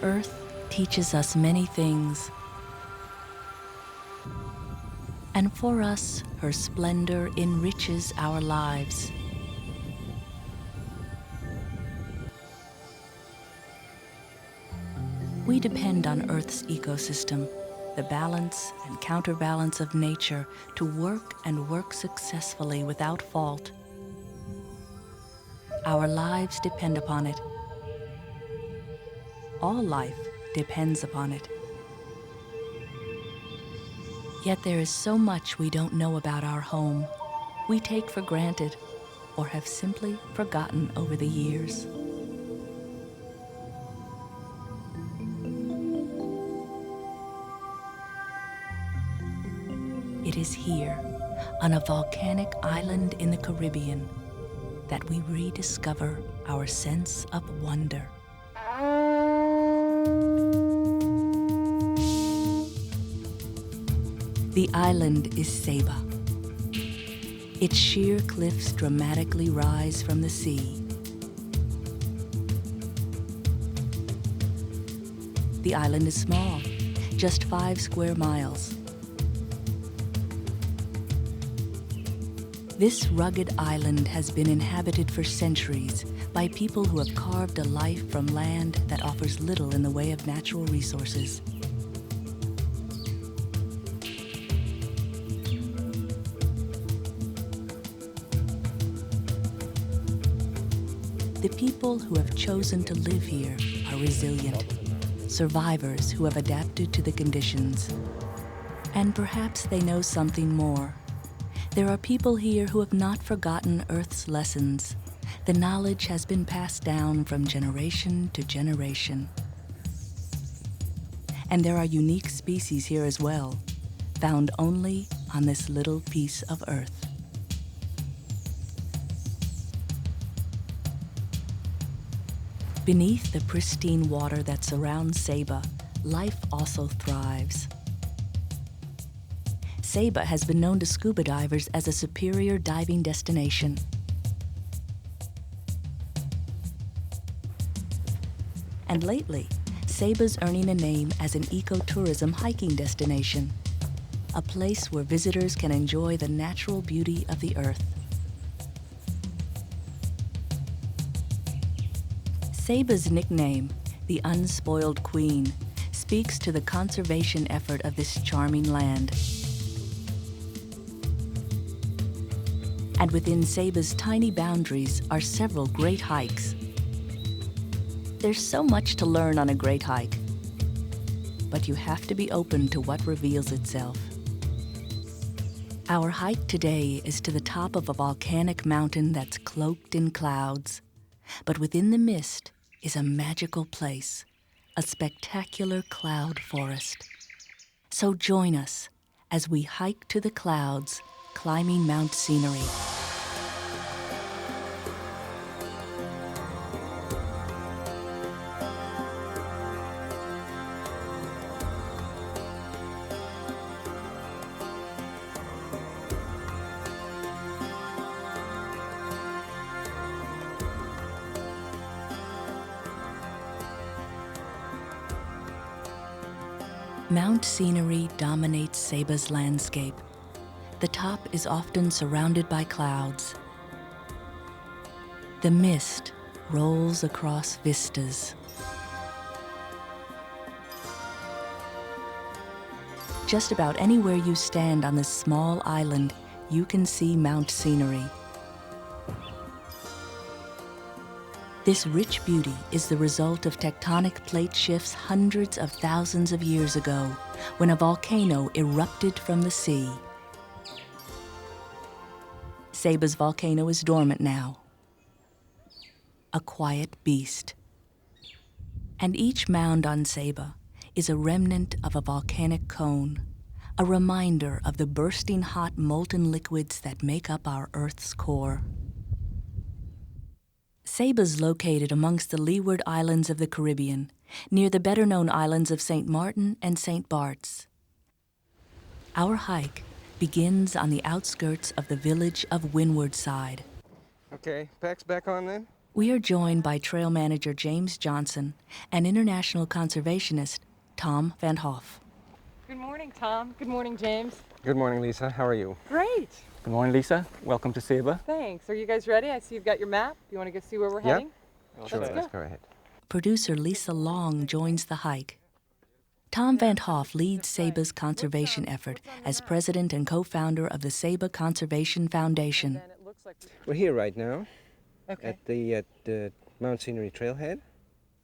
Earth teaches us many things, and for us, her splendor enriches our lives. We depend on Earth's ecosystem, the balance and counterbalance of nature, to work and work successfully without fault. Our lives depend upon it. All life depends upon it. Yet there is so much we don't know about our home, we take for granted, or have simply forgotten over the years. It is here, on a volcanic island in the Caribbean, that we rediscover our sense of wonder. The island is Saba. Its sheer cliffs dramatically rise from the sea. The island is small, just 5 square miles. This rugged island has been inhabited for centuries by people who have carved a life from land that offers little in the way of natural resources. The people who have chosen to live here are resilient, survivors who have adapted to the conditions. And perhaps they know something more. There are people here who have not forgotten Earth's lessons. The knowledge has been passed down from generation to generation. And there are unique species here as well, found only on this little piece of Earth. Beneath the pristine water that surrounds Saba, life also thrives. Saba has been known to scuba divers as a superior diving destination. And lately, Saba's earning a name as an ecotourism hiking destination, a place where visitors can enjoy the natural beauty of the Earth. Saba's nickname, the Unspoiled Queen, speaks to the conservation effort of this charming land. And within Saba's tiny boundaries are several great hikes. There's so much to learn on a great hike, but you have to be open to what reveals itself. Our hike today is to the top of a volcanic mountain that's cloaked in clouds, but within the mist is a magical place, a spectacular cloud forest. So join us as we hike to the clouds, climbing Mount Scenery. Mount Scenery dominates Saba's landscape. The top is often surrounded by clouds. The mist rolls across vistas. Just about anywhere you stand on this small island, you can see Mount Scenery. This rich beauty is the result of tectonic plate shifts hundreds of thousands of years ago, when a volcano erupted from the sea. Saba's volcano is dormant now, a quiet beast. And each mound on Saba is a remnant of a volcanic cone, a reminder of the bursting hot molten liquids that make up our Earth's core. Saba's located amongst the Leeward Islands of the Caribbean, near the better-known islands of St. Martin and St. Bart's. Our hike begins on the outskirts of the village of Windward Side. Okay, pack's back on then? We are joined by trail manager James Johnson and international conservationist Tom Van Hoff. Good morning, Tom. Good morning, James. Good morning, Lisa. How are you? Great. Good morning, Lisa. Welcome to Saba. Thanks. Are you guys ready? I see you've got your map. You want to go see where we're heading? Sure, Let's let's go. go ahead. Producer Lisa Long joins the hike. Tom Van Hoff leads Saba's conservation effort as president and co-founder of the Saba Conservation Foundation. We're here right now Okay. at the Mount Scenery Trailhead.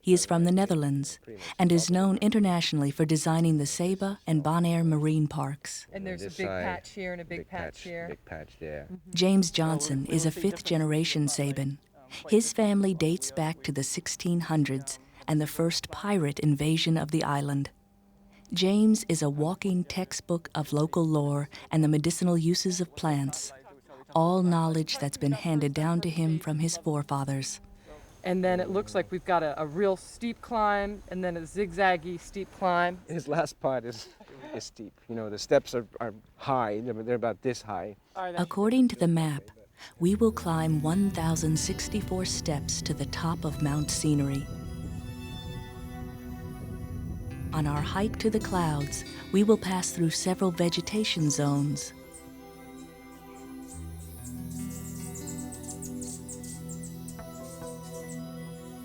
He is from the Netherlands and is known internationally for designing the Saba and Bonaire marine parks. And there's a This big side, patch here and a big patch here. Big patch there. James Johnson is a fifth-generation Saban. His family dates back to the 1600s and the first pirate invasion of the island. James is a walking textbook of local lore and the medicinal uses of plants, all knowledge that's been handed down to him from his forefathers. And then it looks like we've got a real steep climb and then a zigzaggy steep climb. His last part is steep. You know, the steps are high. They're about this high. According to the map, we will climb 1,064 steps to the top of Mount Scenery. On our hike to the clouds, we will pass through several vegetation zones.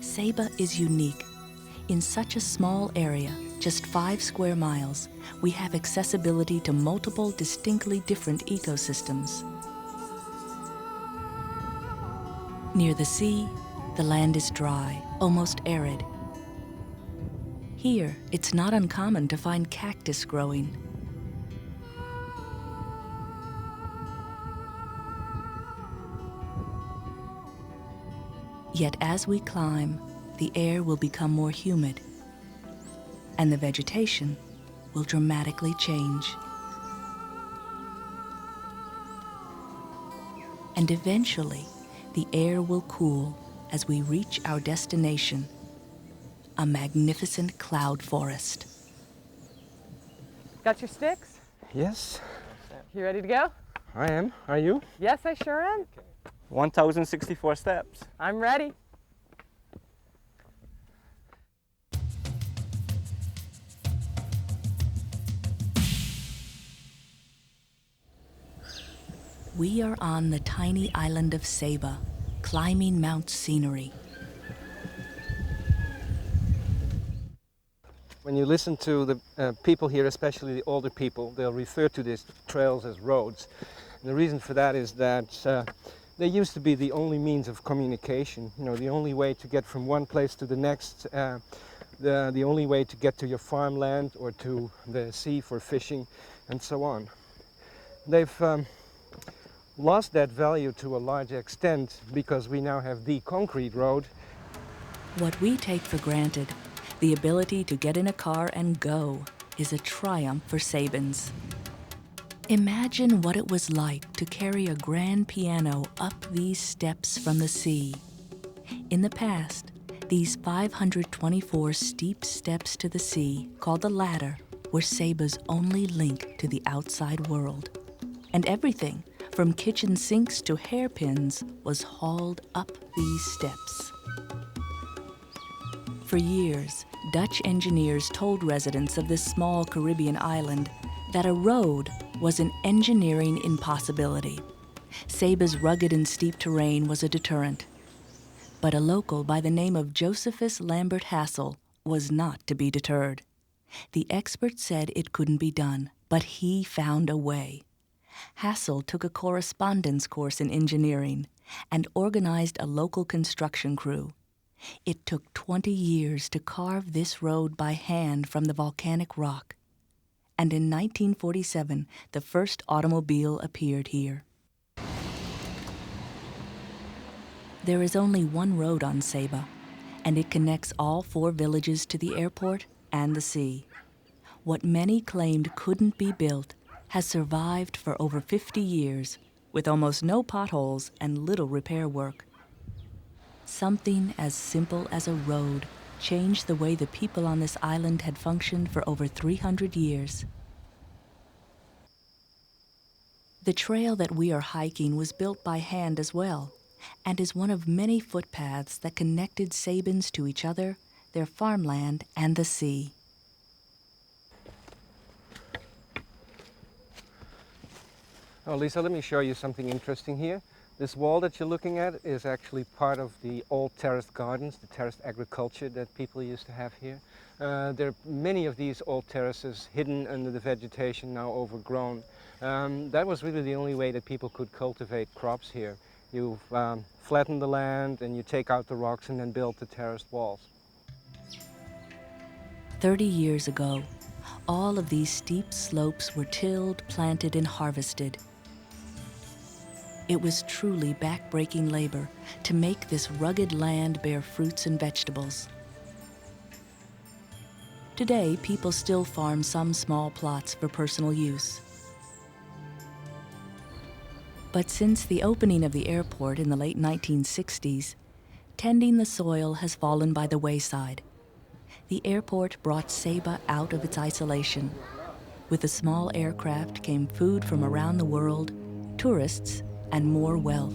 Saba is unique. In such a small area, just 5 square miles, we have accessibility to multiple distinctly different ecosystems. Near the sea, the land is dry, almost arid. Here, it's not uncommon to find cactus growing. Yet as we climb, the air will become more humid, and the vegetation will dramatically change. And eventually, the air will cool as we reach our destination, a magnificent cloud forest. Got your sticks? Yes, You ready to go? I am. Are you? Yes, I sure am. 1,064 steps. I'm ready. We are on the tiny island of Saba, climbing Mount Scenery. When you listen to the people here, especially the older people, they'll refer to these trails as roads. And the reason for that is that they used to be the only means of communication, you know, the only way to get from one place to the next, the only way to get to your farmland or to the sea for fishing, and so on. They've lost that value to a large extent because we now have the concrete road. What we take for granted, the ability to get in a car and go, is a triumph for Sabans. Imagine what it was like to carry a grand piano up these steps from the sea. In the past, these 524 steep steps to the sea, called the ladder, were Saba's only link to the outside world. And everything, from kitchen sinks to hairpins, was hauled up these steps. For years, Dutch engineers told residents of this small Caribbean island that a road was an engineering impossibility. Saba's rugged and steep terrain was a deterrent. But a local by the name of Josephus Lambert Hassel was not to be deterred. The expert said it couldn't be done, but he found a way. Hassel took a correspondence course in engineering and organized a local construction crew. It took 20 years to carve this road by hand from the volcanic rock. And in 1947, the first automobile appeared here. There is only one road on Saba, and it connects all 4 villages to the airport and the sea. What many claimed couldn't be built has survived for over 50 years, with almost no potholes and little repair work. Something as simple as a road changed the way the people on this island had functioned for over 300 years. The trail that we are hiking was built by hand as well, and is one of many footpaths that connected Sabans to each other, their farmland, and the sea. Oh, Lisa, let me show you something interesting here. This wall that you're looking at is actually part of the old terraced gardens, the terraced agriculture that people used to have here. There are many of these old terraces hidden under the vegetation, now overgrown. That was really the only way that people could cultivate crops here. You flatten the land and you take out the rocks and then build the terraced walls. 30 years ago, all of these steep slopes were tilled, planted, and harvested. It was truly back-breaking labor to make this rugged land bear fruits and vegetables. Today, people still farm some small plots for personal use. But since the opening of the airport in the late 1960s, tending the soil has fallen by the wayside. The airport brought Saba out of its isolation. With a small aircraft came food from around the world, tourists, and more wealth.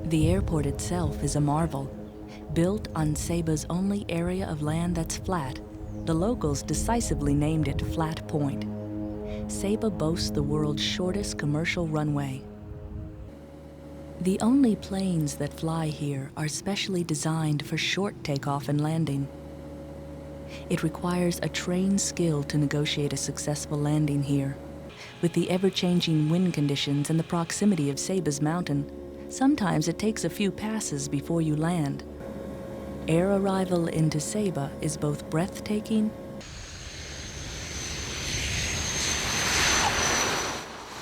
The airport itself is a marvel. Built on Saba's only area of land that's flat, the locals decisively named it Flat Point. Saba boasts the world's shortest commercial runway. The only planes that fly here are specially designed for short takeoff and landing. It requires a trained skill to negotiate a successful landing here. With the ever-changing wind conditions and the proximity of Saba's mountain, sometimes it takes a few passes before you land. Air arrival into Saba is both breathtaking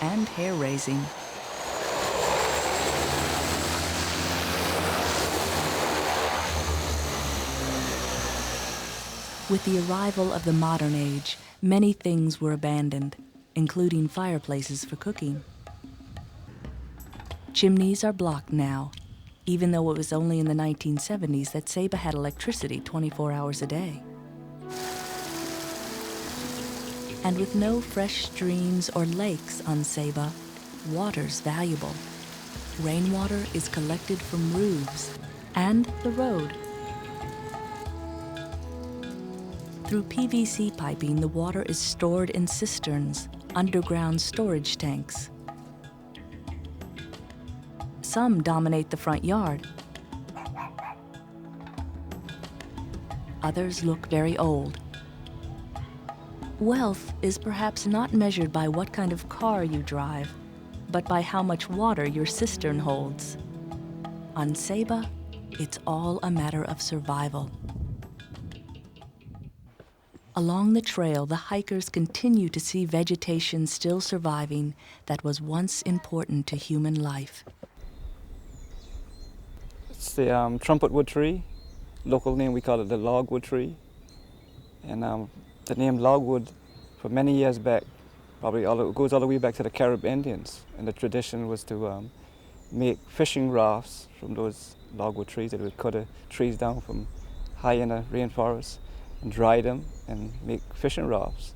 and hair-raising. With the arrival of the modern age, many things were abandoned, including fireplaces for cooking. Chimneys are blocked now, even though it was only in the 1970s that Saba had electricity 24 hours a day. And with no fresh streams or lakes on Saba, water's valuable. Rainwater is collected from roofs and the road. Through PVC piping, the water is stored in cisterns, underground storage tanks. Some dominate the front yard. Others look very old. Wealth is perhaps not measured by what kind of car you drive, but by how much water your cistern holds. On Saba, it's all a matter of survival. Along the trail, the hikers continue to see vegetation still surviving that was once important to human life. It's the trumpet wood tree. Local name, we call it the logwood tree. And the name logwood, for many years back, goes all the way back to the Carib Indians. And the tradition was to make fishing rafts from those logwood trees. They would cut the trees down from high in the rainforest and dry them and make fishing rafts.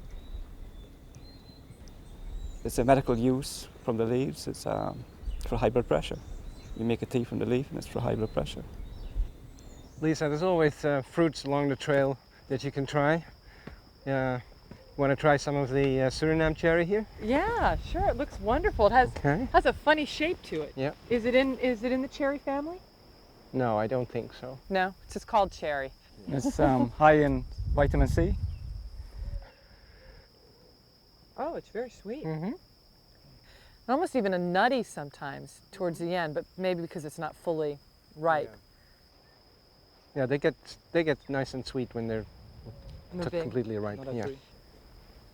It's a medical use from the leaves. It's for high blood pressure. You make a tea from the leaf and it's for high blood pressure. Lisa, there's always fruits along the trail that you can try. Want to try some of the Suriname cherry here? Yeah, sure. It looks wonderful. It has a funny shape to it. Yeah. Is it in the cherry family? No, I don't think so. No, it's just called cherry. It's high in vitamin C. Oh, it's very sweet. Mm-hmm. Almost even a nutty sometimes towards the end, but maybe because it's not fully ripe. Yeah, they get nice and sweet when they're Big. completely ripe. Yeah.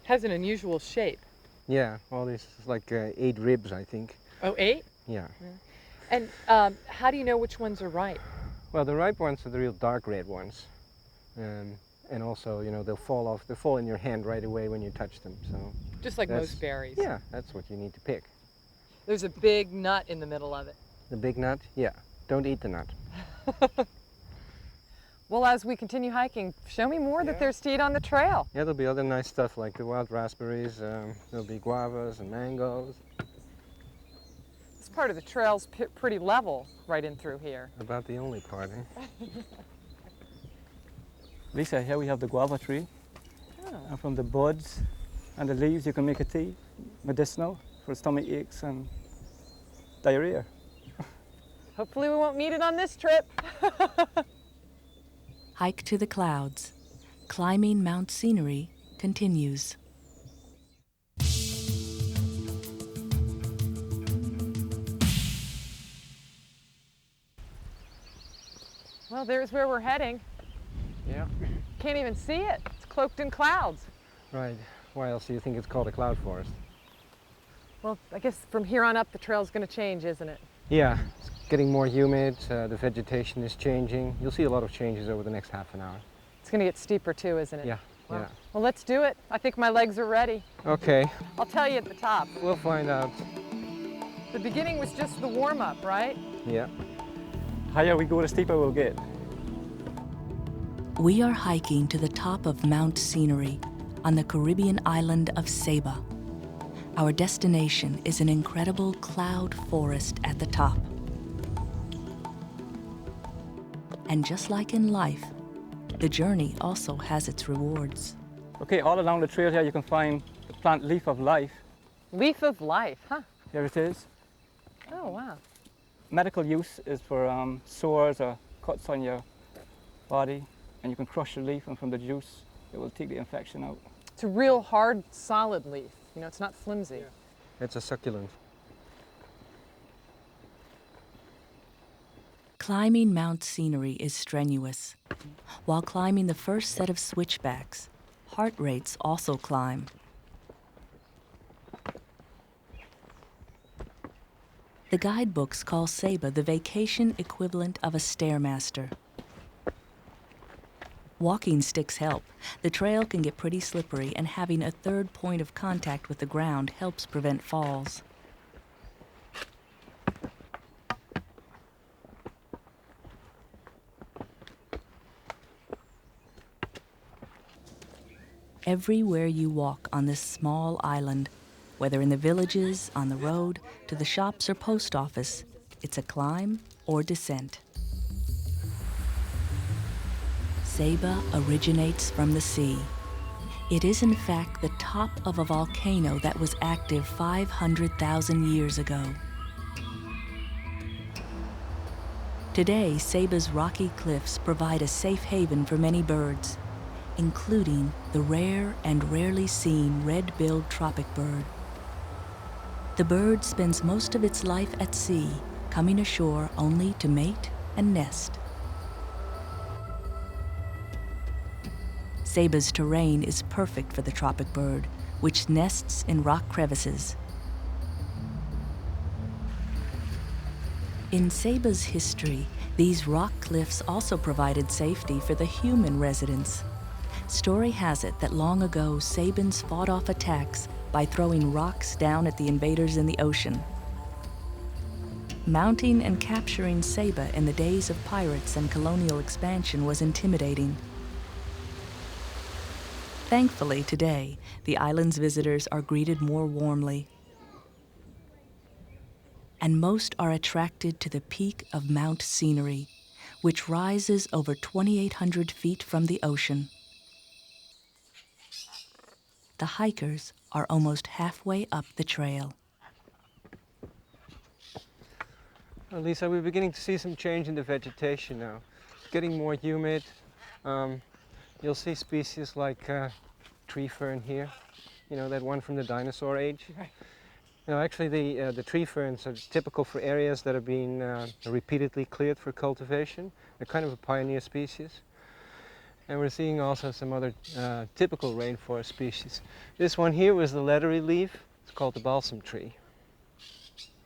Has an unusual shape. Yeah, all this is like 8 ribs, I think. Oh, 8? Yeah. And how do you know which ones are ripe? Well, the ripe ones are the real dark red ones. And also, you know, they'll fall in your hand right away when you touch them. So Just like most berries. Yeah, that's what you need to pick. There's a big nut in the middle of it. The big nut? Yeah. Don't eat the nut. Well, as we continue hiking, show me more that there's to eat on the trail. Yeah, there'll be other nice stuff like the wild raspberries. There'll be guavas and mangoes. This part of the trail's pretty level right in through here. About the only part, eh? Lisa, here we have the guava tree. Oh. And from the buds and the leaves, you can make a tea, medicinal for stomach aches and diarrhea. Hopefully we won't need it on this trip. Hike to the clouds. Climbing Mount Scenery continues. Well, there's where we're heading. Yeah. Can't even see it. It's cloaked in clouds. Right. Why else do you think it's called a cloud forest? Well, I guess from here on up the trail's going to change, isn't it? Yeah, it's getting more humid, the vegetation is changing. You'll see a lot of changes over the next half an hour. It's going to get steeper too, isn't it? Yeah, Wow. yeah. Well, let's do it. I think my legs are ready. Okay, I'll tell you at the top. we'll find out. The beginning was just the warm-up, right? Yeah. Higher we go, the steeper we'll get. We are hiking to the top of Mount Scenery on the Caribbean island of Saba. Our destination is an incredible cloud forest at the top. And just like in life, the journey also has its rewards. Okay, all along the trail here you can find the plant leaf of life. Leaf of life, huh? Here it is. Oh, wow. Medical use is for sores or cuts on your body, and you can crush the leaf, and from the juice it will take the infection out. It's a real hard, solid leaf. You know, it's not flimsy. It's a succulent. Climbing Mount Scenery is strenuous. While climbing the first set of switchbacks, heart rates also climb. The guidebooks call Saba the vacation equivalent of a stairmaster. Walking sticks help. The trail can get pretty slippery, and having a third point of contact with the ground helps prevent falls. Everywhere you walk on this small island, whether in the villages, on the road, to the shops or post office, it's a climb or descent. Saba originates from the sea. It is in fact the top of a volcano that was active 500,000 years ago. Today, Saba's rocky cliffs provide a safe haven for many birds, including the rare and rarely seen red-billed tropic bird. The bird spends most of its life at sea, coming ashore only to mate and nest. Saba's terrain is perfect for the tropic bird, which nests in rock crevices. In Saba's history, these rock cliffs also provided safety for the human residents. Story has it that long ago, Sabans fought off attacks by throwing rocks down at the invaders in the ocean. Mounting and capturing Saba in the days of pirates and colonial expansion was intimidating. Thankfully, today, the island's visitors are greeted more warmly. And most are attracted to the peak of Mount Scenery, which rises over 2,800 feet from the ocean. The hikers are almost halfway up the trail. Well, Lisa, we're beginning to see some change in the vegetation now. It's getting more humid. You'll see species like tree fern here, you know, that one from the dinosaur age. Right. You know, actually the tree ferns are typical for areas that have been repeatedly cleared for cultivation. They're kind of a pioneer species. And we're seeing also some other typical rainforest species. This one here was the leathery leaf. It's called the balsam tree.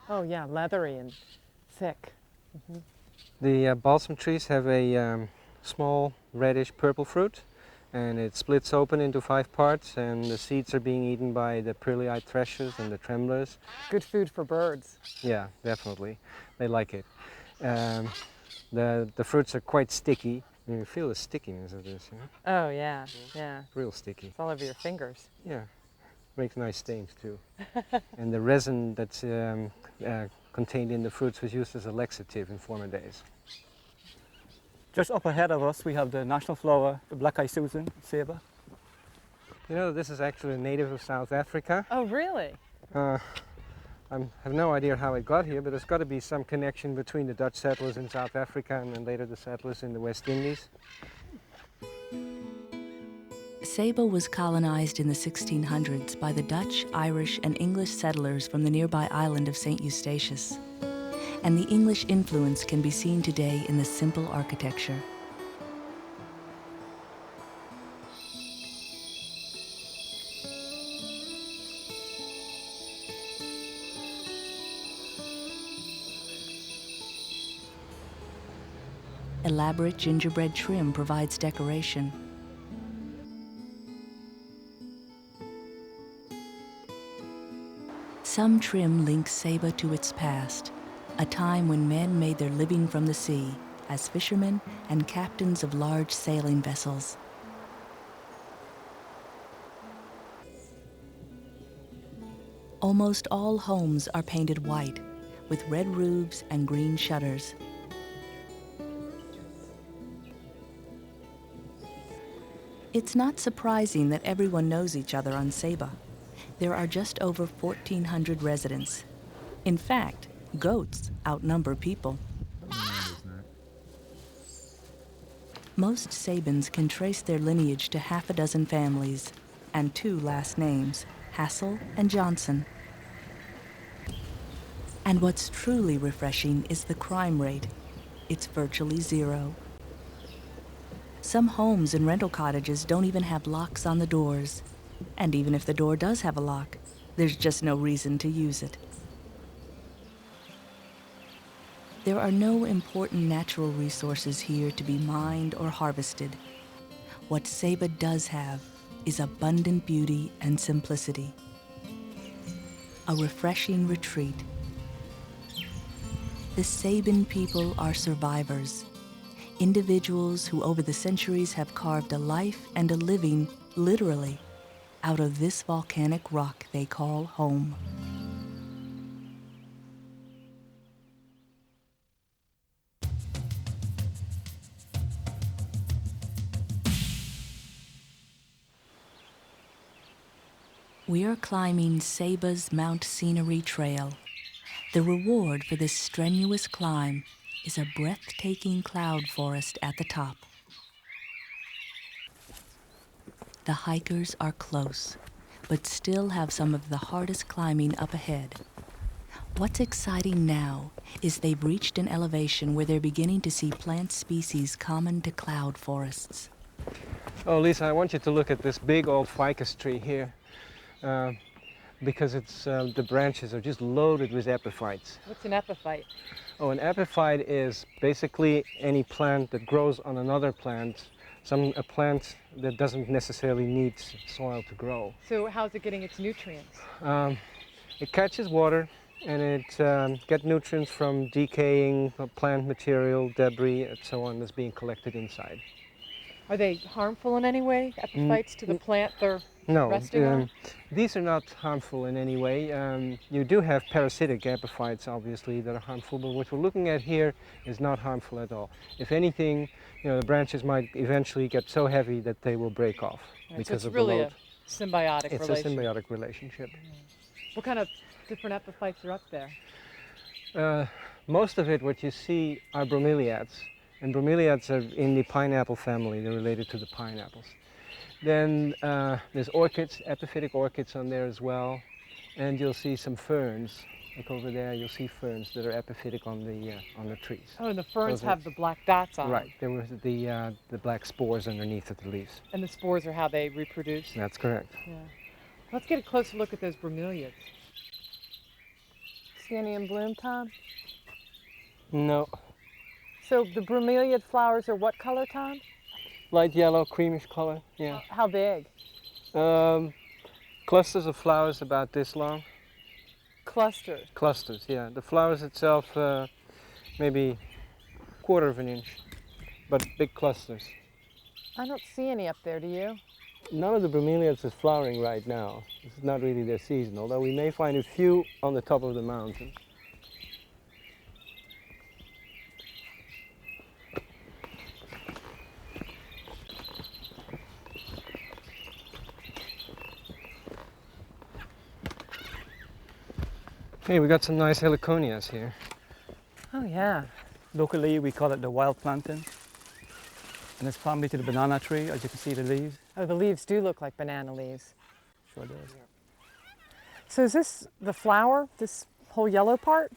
Oh, yeah, leathery and thick. Mm-hmm. The balsam trees have a small reddish purple fruit, and it splits open into 5 parts, and the seeds are being eaten by the pearly-eyed thrushes and the tremblers. Good food for birds. Yeah, definitely. They like it. The fruits are quite sticky. You can feel the stickiness of this, you know? Oh, yeah, yeah. Real sticky. It's all over your fingers. Yeah, makes nice stains too. And the resin that's contained in the fruits was used as a laxative in former days. Just up ahead of us, we have the national flower, the black-eyed Susan, Saba. You know, this is actually a native of South Africa. Oh, really? I have no idea how it got here, but there's got to be some connection between the Dutch settlers in South Africa and then later the settlers in the West Indies. Saba was colonized in the 1600s by the Dutch, Irish, and English settlers from the nearby island of St. Eustatius. And the English influence can be seen today in the simple architecture. Elaborate gingerbread trim provides decoration. Some trim links Saba to its past, a time when men made their living from the sea as fishermen and captains of large sailing vessels. Almost all homes are painted white, with red roofs and green shutters. It's not surprising that everyone knows each other on Saba. There are just over 1,400 residents. In fact, goats outnumber people. Most Sabans can trace their lineage to half a dozen families and 2 last names, Hassel and Johnson. And what's truly refreshing is the crime rate. It's virtually 0. Some homes and rental cottages don't even have locks on the doors. And even if the door does have a lock, there's just no reason to use it. There are no important natural resources here to be mined or harvested. What Saba does have is abundant beauty and simplicity. A refreshing retreat. The Saban people are survivors. Individuals who over the centuries have carved a life and a living, literally, out of this volcanic rock they call home. We are climbing Saba's Mount Scenery Trail. The reward for this strenuous climb is a breathtaking cloud forest at the top. The hikers are close, but still have some of the hardest climbing up ahead. What's exciting now is they've reached an elevation where they're beginning to see plant species common to cloud forests. Oh, Lisa, I want you to look at this big old ficus tree here, because the branches are just loaded with epiphytes. What's an epiphyte? Oh, an epiphyte is basically any plant that grows on another plant, a plant that doesn't necessarily need soil to grow. So how's it getting its nutrients? It catches water and it gets nutrients from decaying plant material, debris, and so on that's being collected inside. Are they harmful in any way, epiphytes, to the plant they're resting on? These are not harmful in any way. You do have parasitic epiphytes, obviously, that are harmful, but what we're looking at here is not harmful at all. If anything, the branches might eventually get so heavy that they will break off because of the load. So it's really a symbiotic relationship. It's a symbiotic relationship. What kind of different epiphytes are up there? Most of it, what you see, are bromeliads. And bromeliads are in the pineapple family. They're related to the pineapples. Then there's orchids, epiphytic orchids on there as well. And you'll see some ferns. Like over there, you'll see ferns that are epiphytic on the trees. Oh, and the ferns have the black dots on them. Right. There was the black spores underneath of the leaves. And the spores are how they reproduce? That's correct. Yeah. Let's get a closer look at those bromeliads. See any in bloom, Tom? No. So the bromeliad flowers are what color, Tom? Light yellow, creamish color, yeah. How big? Clusters of flowers about this long. Clusters? Clusters, yeah. The flowers itself, maybe 1/4 of an inch, but big clusters. I don't see any up there, do you? None of the bromeliads is flowering right now. This is not really their season, although we may find a few on the top of the mountain. Hey, we got some nice heliconias here. Oh yeah. Locally, we call it the wild plantain. And it's family to the banana tree, as you can see the leaves. Oh, the leaves do look like banana leaves. Sure does. So is this the flower, this whole yellow part?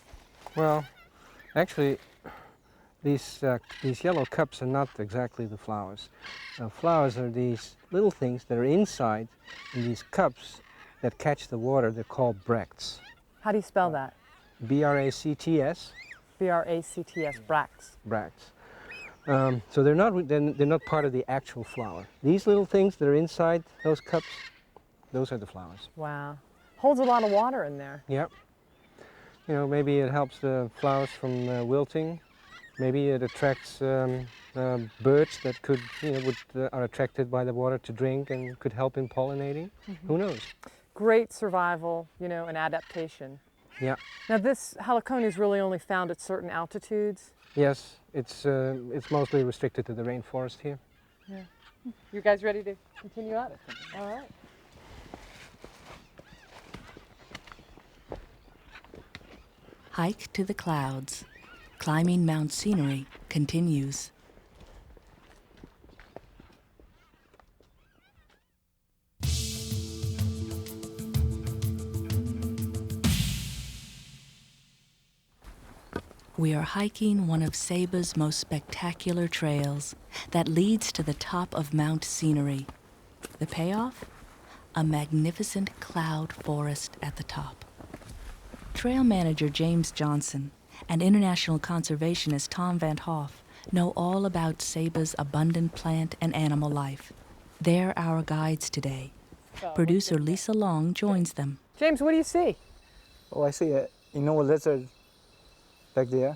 Well, actually, these yellow cups are not exactly the flowers. Flowers are these little things that are inside in these cups that catch the water. They're called bracts. How do you spell that? B-R-A-C-T-S. B-R-A-C-T-S, bracts. Bracts. So they're not part of the actual flower. These little things that are inside those cups, those are the flowers. Wow. Holds a lot of water in there. Yep. You know, maybe it helps the flowers from wilting. Maybe it attracts birds that could, are attracted by the water to drink and could help in pollinating. Mm-hmm. Who knows? Great survival, and adaptation. Yeah. Now this heliconia is really only found at certain altitudes. Yes, it's mostly restricted to the rainforest here. Yeah. You guys ready to continue on? All right. Hike to the clouds. Climbing Mount Scenery continues. We are hiking one of Saba's most spectacular trails that leads to the top of Mount Scenery. The payoff? A magnificent cloud forest at the top. Trail manager James Johnson and international conservationist Tom Van Hoff know all about Saba's abundant plant and animal life. They're our guides today. Producer Lisa Long joins them. James, what do you see? Oh, I see a lizard back there.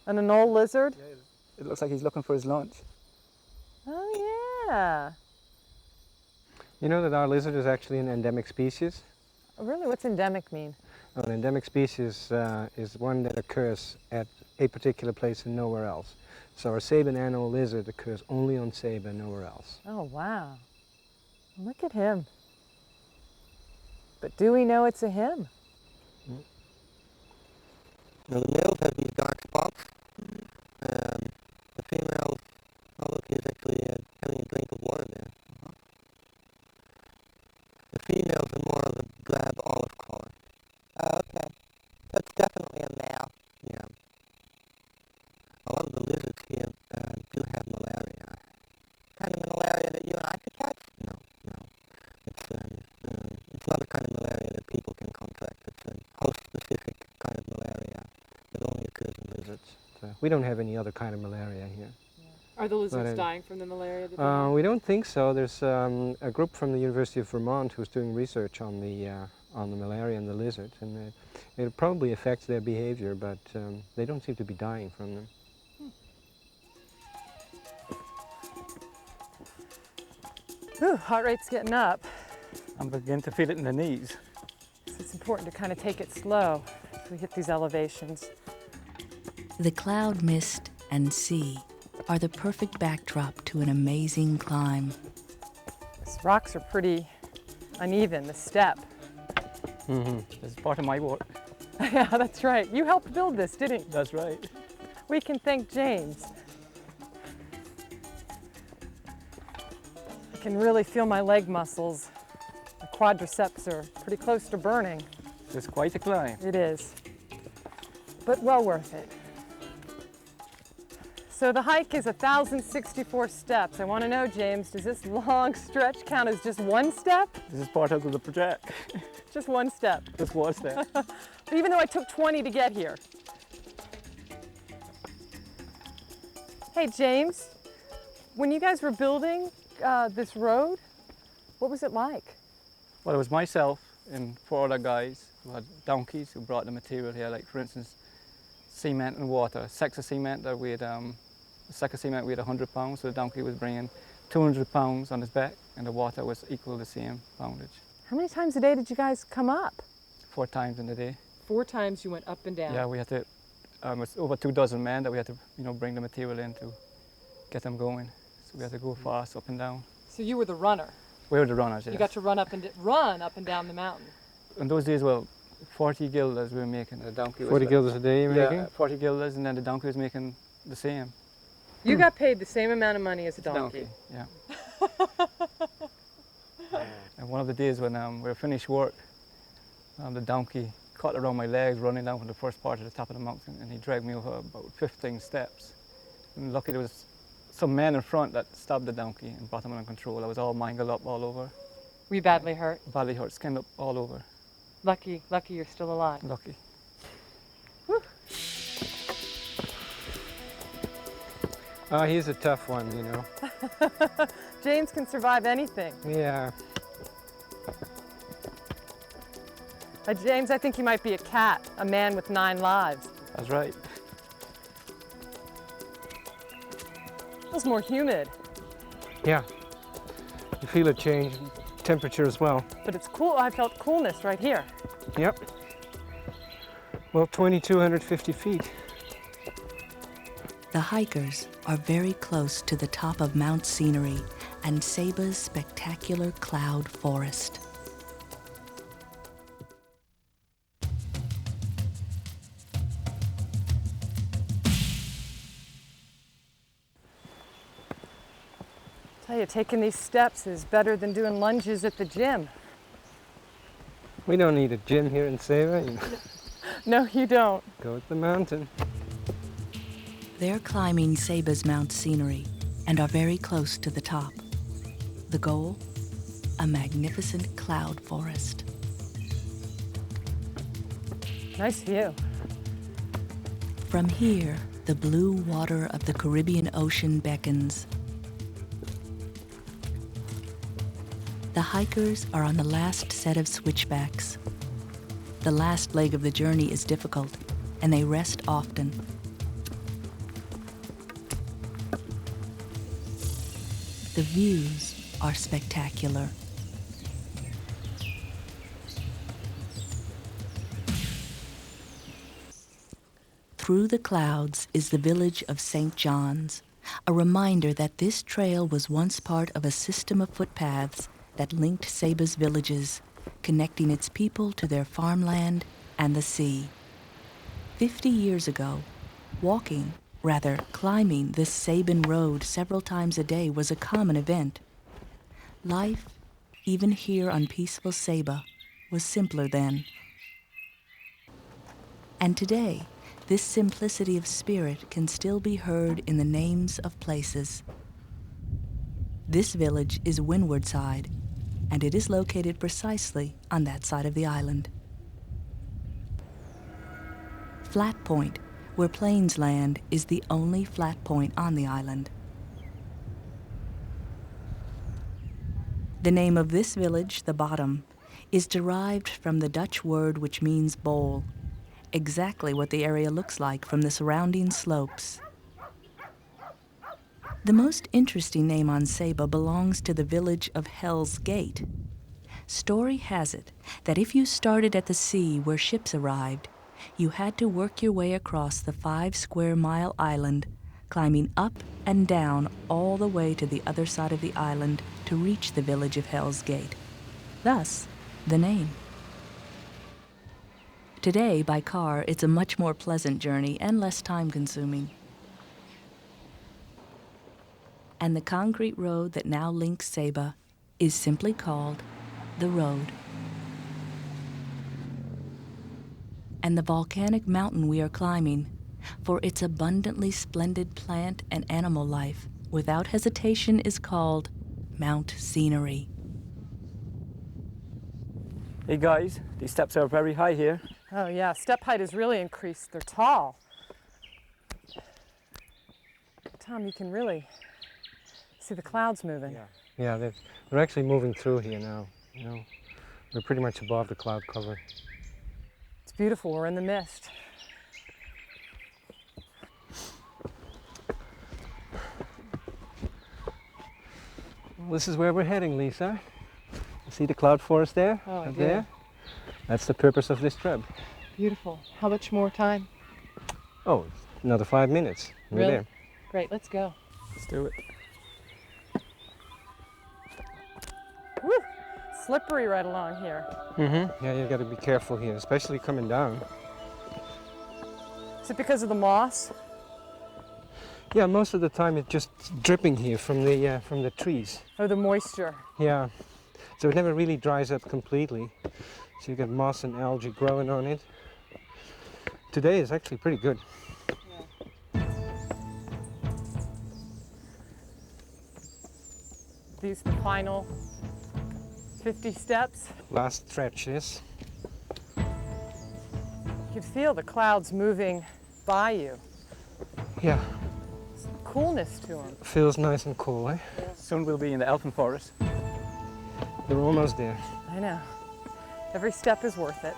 An anole lizard? Yeah, it looks like he's looking for his lunch. Oh, yeah. You know that our lizard is actually an endemic species? Oh, really? What's endemic mean? An endemic species is one that occurs at a particular place and nowhere else. So our Saban anole lizard occurs only on Saba, nowhere else. Oh, wow. Look at him. But do we know it's a him? Now the males have these dark spots. The females, oh look, he's actually having a drink of water there. The females are more of a drab olive color. Okay. That's definitely a male. Yeah. A lot of the lizards here do have malaria. Kind of malaria that you and I could catch? No. It's not a kind of malaria that people can contract. It's a host-specific kind of malaria that only occurs in lizards. We don't have any other kind of malaria here. Are the lizards dying from the malaria? We don't think so. There's a group from the University of Vermont who's doing research on the malaria and the lizard, and it probably affects their behavior, but they don't seem to be dying from them. Ooh, heart rate's getting up. I'm beginning to feel it in the knees. So it's important to kind of take it slow as we hit these elevations. The cloud mist and sea are the perfect backdrop to an amazing climb. These rocks are pretty uneven, the step. Mm-hmm. This is part of my work. Yeah, that's right. You helped build this, didn't you? That's right. We can thank James. I can really feel my leg muscles. The quadriceps are pretty close to burning. It's quite a climb. It is, but well worth it. So the hike is 1,064 steps. I want to know, James, does this long stretch count as just one step? This is part of the project. Just one step. Just one step. Even though I took 20 to get here. Hey, James, when you guys were building this road, what was it like? Well, it was myself and 4 other guys who had donkeys who brought the material here, like for instance, cement and water. A sack of cement that weighed 100 pounds, so the donkey was bringing 200 pounds on his back, and the water was equal to the same poundage. How many times a day did you guys come up? 4 times in the day. 4 times you went up and down? Yeah, we had to, it's over 24 men that we had to, bring the material in to get them going. So we had to go fast up and down. So you were the runner? We were the runners, yes. You got to run up and down the mountain? In those days, well, 40 guilders we were making. The donkey was 40 like, guilders a day you're making? Yeah, 40 guilders, and then the donkey was making the same. You got paid the same amount of money as a donkey. Yeah. And one of the days when we were finished work, the donkey caught around my legs running down from the first part to the top of the mountain, and he dragged me over about 15 steps. And luckily there was some man in front that stopped the donkey and brought him under control. I was all mangled up all over. Were you badly hurt? Badly hurt, skinned up all over. Lucky you're still alive. Lucky. Whew. Oh, he's a tough one, you know. James can survive anything. Yeah. James, I think you might be a cat, a man with 9 lives. That's right. Feels more humid, Yeah. You feel a change in temperature as well. but it's cool. I felt coolness right here. Yep. Well, 2,250 feet. The hikers are very close to the top of Mount Scenery and Saba's spectacular cloud forest. Tell you, taking these steps is better than doing lunges at the gym. We don't need a gym here in Saba. You know. No, you don't. Go up the mountain. They're climbing Saba's Mount Scenery and are very close to the top. The goal? A magnificent cloud forest. Nice view. From here, the blue water of the Caribbean Ocean beckons. The hikers are on the last set of switchbacks. The last leg of the journey is difficult, and they rest often. The views are spectacular. Through the clouds is the village of St. John's, a reminder that this trail was once part of a system of footpaths that linked Saba's villages, connecting its people to their farmland and the sea. 50 years ago, climbing this Saban road several times a day was a common event. Life, even here on peaceful Saba, was simpler then. And today, this simplicity of spirit can still be heard in the names of places. This village is Windward Side, and it is located precisely on that side of the island. Flat Point, where plains land, is the only flat point on the island. The name of this village, the Bottom, is derived from the Dutch word which means bowl, exactly what the area looks like from the surrounding slopes. The most interesting name on Saba belongs to the village of Hell's Gate. Story has it that if you started at the sea where ships arrived, you had to work your way across the 5-square-mile island, climbing up and down all the way to the other side of the island to reach the village of Hell's Gate. Thus, the name. Today, by car, it's a much more pleasant journey and less time-consuming. And the concrete road that now links Saba is simply called the road. And the volcanic mountain we are climbing, for its abundantly splendid plant and animal life, without hesitation is called Mount Scenery. Hey guys, these steps are very high here. Oh yeah, step height has really increased. They're tall. Tom, you can really see the clouds moving. Yeah, they're actually moving through here now. You know, we're pretty much above the cloud cover. It's beautiful. We're in the mist. Well, this is where we're heading, Lisa. You see the cloud forest there? Oh, I Up do. there? That's the purpose of this trip. Beautiful. How much more time? Oh, another 5 minutes. We're Really? there. Great, let's go. Let's do it. Woo! slippery right along here. Mm-hmm. Yeah, you got to be careful here, especially coming down. Is it because of the moss? Yeah, most of the time it's just dripping here from the trees. Or the moisture? Yeah, so it never really dries up completely. So you get moss and algae growing on it. Today is actually pretty good. These the final 50 steps. Last stretches. You can feel the clouds moving by you. Yeah, Coolness to them. feels nice and cool, eh? Soon we'll be in the elfin forest. We're almost there. I know. Every step is worth it.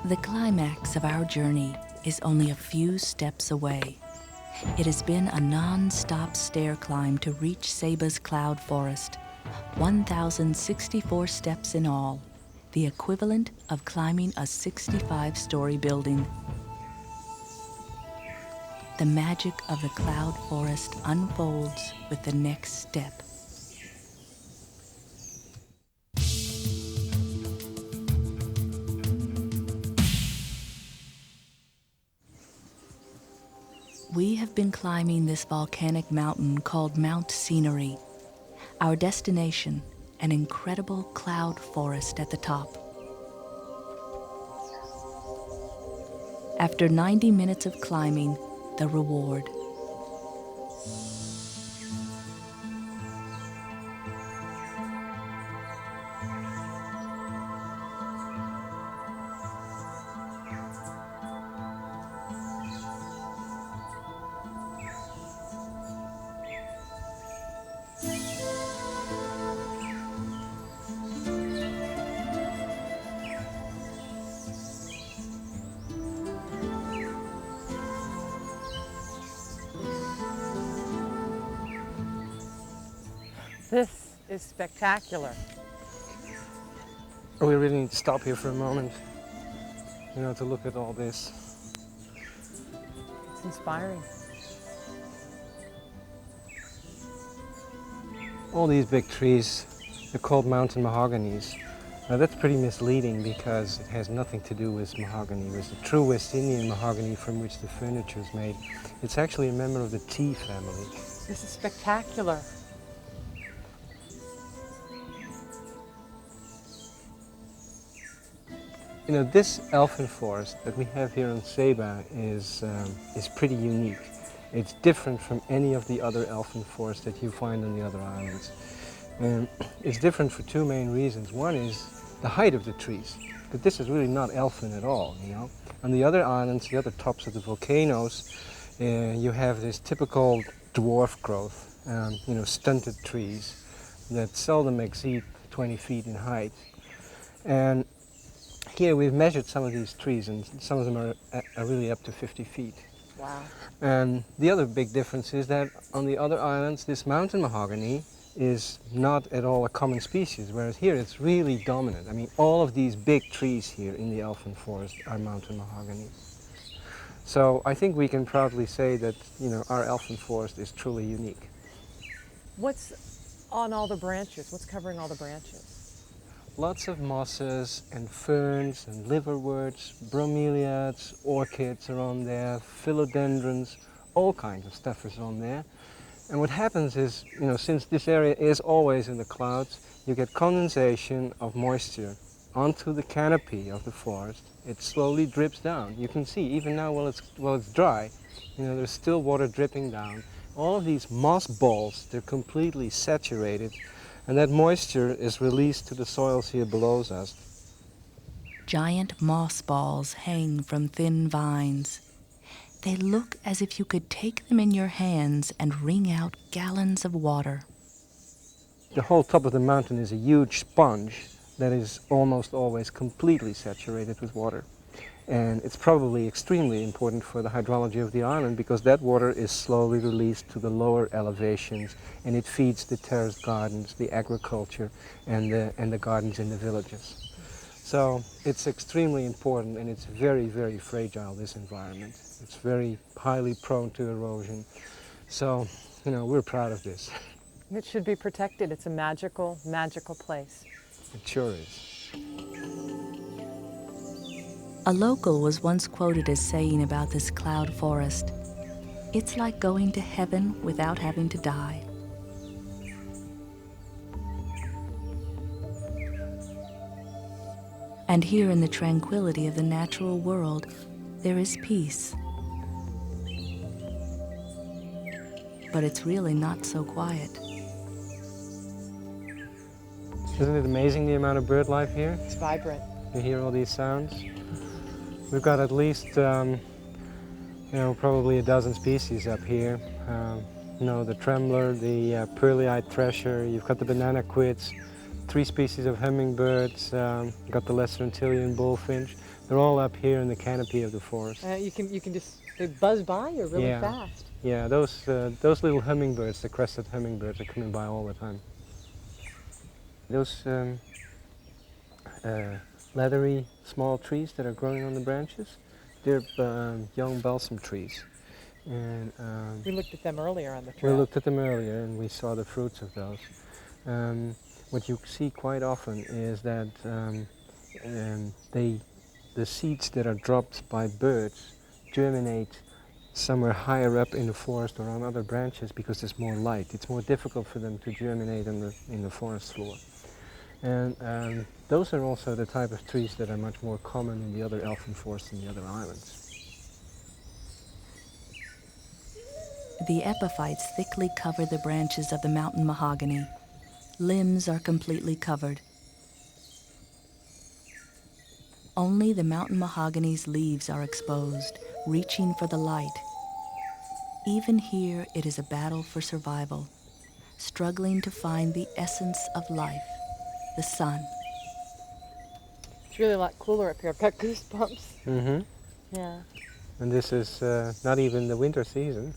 The climax of our journey is only a few steps away. It has been a non-stop stair climb to reach Saba's cloud forest, 1,064 steps in all, the equivalent of climbing a 65-story building. The magic of the cloud forest unfolds with the next step. We have been climbing this volcanic mountain called Mount Scenery. Our destination, an incredible cloud forest at the top. After 90 minutes of climbing, the reward. This is spectacular. We really need to stop here for a moment, to look at all this. It's inspiring. All these big trees, they're called mountain mahoganies. Now that's pretty misleading because it has nothing to do with mahogany. It was the true West Indian mahogany from which the furniture is made. It's actually a member of the tea family. This is spectacular. This elfin forest that we have here on Saba is pretty unique. It's different from any of the other elfin forests that you find on the other islands. It's different for two main reasons. One is the height of the trees, but this is really not elfin at all, On the other islands, the other tops of the volcanoes, you have this typical dwarf growth, stunted trees that seldom exceed 20 feet in height. And here we've measured some of these trees, and some of them are really up to 50 feet. Wow. And the other big difference is that on the other islands, this mountain mahogany is not at all a common species, whereas here it's really dominant. I mean, all of these big trees here in the elfin forest are mountain mahogany. So I think we can proudly say that, our elfin forest is truly unique. What's on all the branches? What's covering all the branches? Lots of mosses and ferns and liverworts, bromeliads, orchids are on there, philodendrons, all kinds of stuff is on there. And what happens is, since this area is always in the clouds, you get condensation of moisture onto the canopy of the forest. It slowly drips down. You can see, even now while it's dry, there's still water dripping down. All of these moss balls, they're completely saturated, and that moisture is released to the soils here below us. Giant moss balls hang from thin vines. They look as if you could take them in your hands and wring out gallons of water. The whole top of the mountain is a huge sponge that is almost always completely saturated with water. And it's probably extremely important for the hydrology of the island because that water is slowly released to the lower elevations, and it feeds the terraced gardens, the agriculture, and the gardens in the villages. So it's extremely important, and it's very, very fragile, this environment. It's very highly prone to erosion. So, we're proud of this. It should be protected. It's a magical, magical place. It sure is. A local was once quoted as saying about this cloud forest, "It's like going to heaven without having to die." And here in the tranquility of the natural world, there is peace. But it's really not so quiet. Isn't it amazing the amount of bird life here? It's vibrant. You hear all these sounds? We've got at least, probably a dozen species up here. The trembler, the pearly-eyed thresher, you've got the banana quits, 3 species of hummingbirds, you've got the lesser Antillean bullfinch. They're all up here in the canopy of the forest. You can just, they buzz by you really Yeah. fast. Yeah, those little hummingbirds, the crested hummingbirds, are coming by all the time. Those leathery small trees that are growing on the branches, they're young balsam trees. And We looked at them earlier on the we trail. looked at them earlier and we saw the fruits of those. What you see quite often is that the seeds that are dropped by birds germinate somewhere higher up in the forest or on other branches because there's more light. It's more difficult for them to germinate in the forest floor. And those are also the type of trees that are much more common in the other elfin forests in the other islands. The epiphytes thickly cover the branches of the mountain mahogany. Limbs are completely covered. Only the mountain mahogany's leaves are exposed, reaching for the light. Even here, it is a battle for survival, struggling to find the essence of life, the sun. It's really a lot cooler up here. I've got goosebumps. Mm-hmm. Yeah. And this is not even the winter season.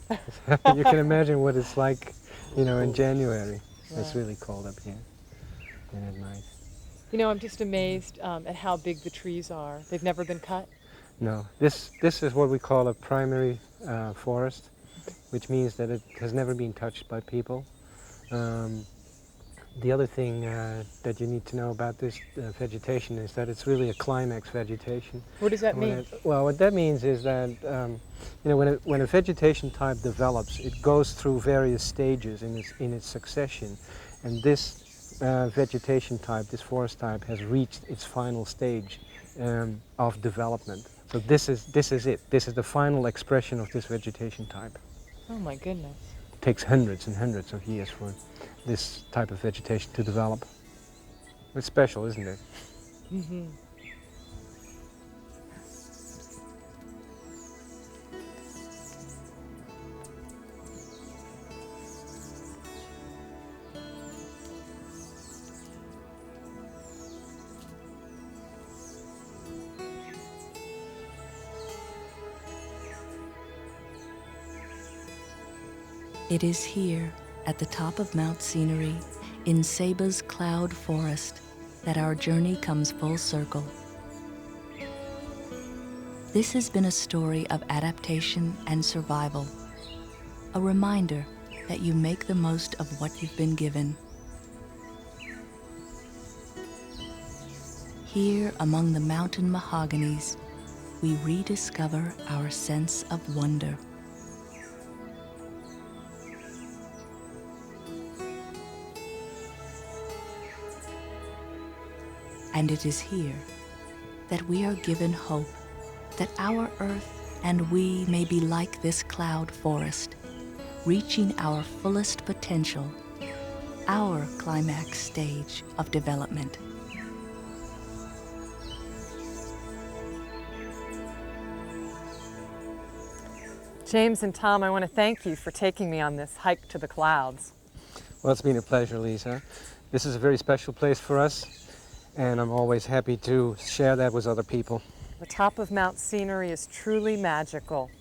You can imagine what it's like, in January. It's Right. really cold up here and at night. I'm just amazed at how big the trees are. They've never been cut. No, this is what we call a primary forest, which means that it has never been touched by people. The other thing that you need to know about this vegetation is that it's really a climax vegetation. What does that mean? What that means is that when a vegetation type develops, it goes through various stages in its succession, and this vegetation type, this forest type, has reached its final stage of development. So this is it. This is the final expression of this vegetation type. Oh my goodness. It takes hundreds and hundreds of years for this type of vegetation to develop. It's special, isn't it? Mm-hmm. It is here, at the top of Mount Scenery, in Saba's cloud forest, that our journey comes full circle. This has been a story of adaptation and survival, a reminder that you make the most of what you've been given. Here among the mountain mahoganies, we rediscover our sense of wonder. And it is here that we are given hope that our earth and we may be like this cloud forest, reaching our fullest potential, our climax stage of development. James and Tom, I want to thank you for taking me on this hike to the clouds. Well, it's been a pleasure, Lisa. This is a very special place for us, and I'm always happy to share that with other people. The top of Mount Scenery is truly magical.